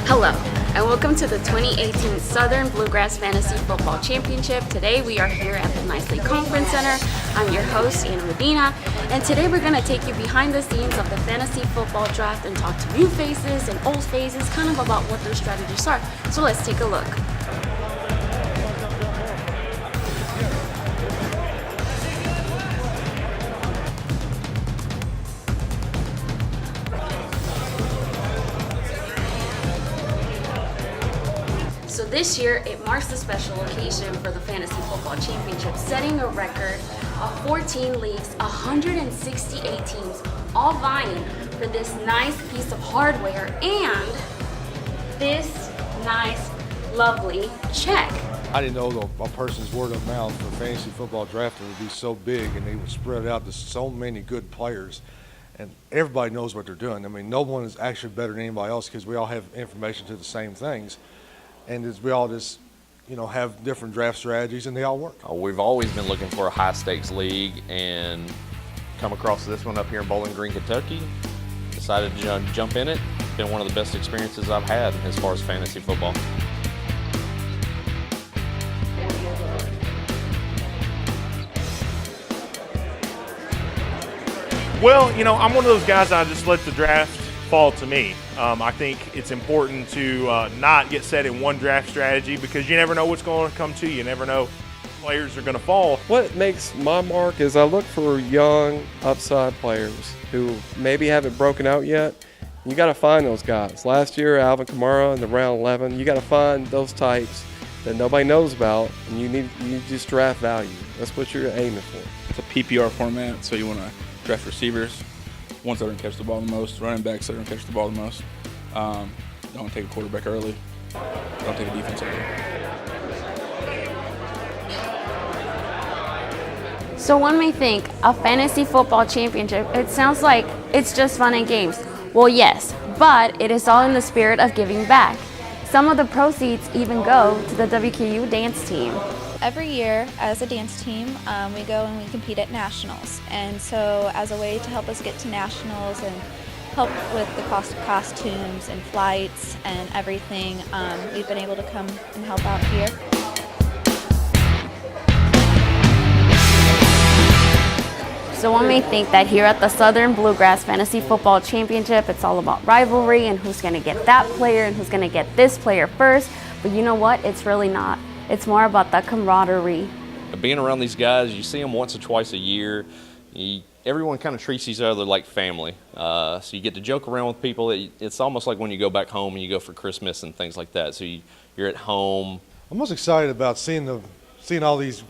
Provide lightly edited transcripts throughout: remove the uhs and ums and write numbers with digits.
Hello, and welcome to the 2018 Southern Bluegrass Fantasy Football Championship. Today we are here at the Nicely Conference Center. I'm your host, Anna Medina, and today we're going to take you behind the scenes of the Fantasy Football Draft and talk to new faces and old faces, kind of about what their strategies are. So let's take a look. So this year, it marks a special occasion for the Fantasy Football Championship, setting a record of 14 leagues, 168 teams, all vying for this nice piece of hardware and this nice, lovely check. I didn't know a person's word of mouth for fantasy football drafting would be so big, and they would spread out to so many good players. And everybody knows what they're doing. I mean, no one is actually better than anybody else because we all have information to the same things. And we all just, have different draft strategies, and they all work. We've always been looking for a high-stakes league and come across this one up here in Bowling Green, Kentucky. Decided to jump in it. Been one of the best experiences I've had as far as fantasy football. Well, I'm one of those guys, I just let the draft fall to me. I think it's important to not get set in one draft strategy because you never know what's going to come to you. You never know players are going to fall. What makes my mark is I look for young upside players who maybe haven't broken out yet. You got to find those guys. Last year, Alvin Kamara in the round 11, you got to find those types that nobody knows about, and you just draft value. That's what you're aiming for. It's a PPR format, so you want to draft receivers, ones that are going to catch the ball the most, running backs that are going to catch the ball the most. Don't take a quarterback early. Don't take a defense early. So one may think a fantasy football championship, it sounds like it's just fun and games. Well, yes, but it is all in the spirit of giving back. Some of the proceeds even go to the WKU dance team. Every year, as a dance team, we go and we compete at nationals. And so as a way to help us get to nationals and help with the cost of costumes and flights and everything, we've been able to come and help out here. So one may think that here at the Southern Bluegrass Fantasy Football Championship, it's all about rivalry and who's going to get that player and who's going to get this player first. But you know what? It's really not. It's more about that camaraderie. Being around these guys, you see them once or twice a year. Everyone kind of treats each other like family. So you get to joke around with people. It's almost like when you go back home and you go for Christmas and things like that. So you're at home. I'm most excited about seeing all these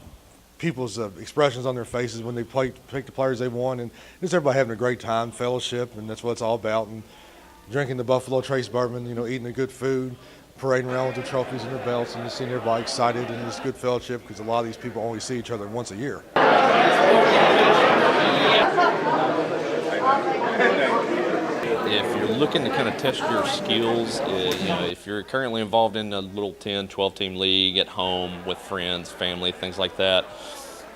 people's expressions on their faces when they pick the players they want, and just everybody having a great time, fellowship, and that's what it's all about. And drinking the Buffalo Trace bourbon, eating the good food, parading around with their trophies and their belts, and just seeing everybody excited and this good fellowship because a lot of these people only see each other once a year. If you're looking to kind of test your skills, if you're currently involved in a little 10, 12-team league at home with friends, family, things like that,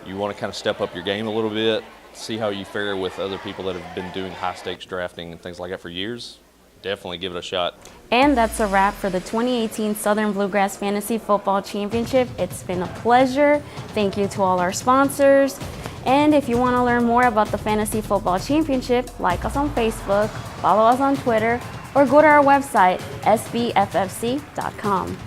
you want to kind of step up your game a little bit, see how you fare with other people that have been doing high-stakes drafting and things like that for years, definitely give it a shot. And that's a wrap for the 2018 Southern Bluegrass Fantasy Football Championship. It's been a pleasure. Thank you to all our sponsors. And if you want to learn more about the Fantasy Football Championship, like us on Facebook, follow us on Twitter, or go to our website, SBFFC.com.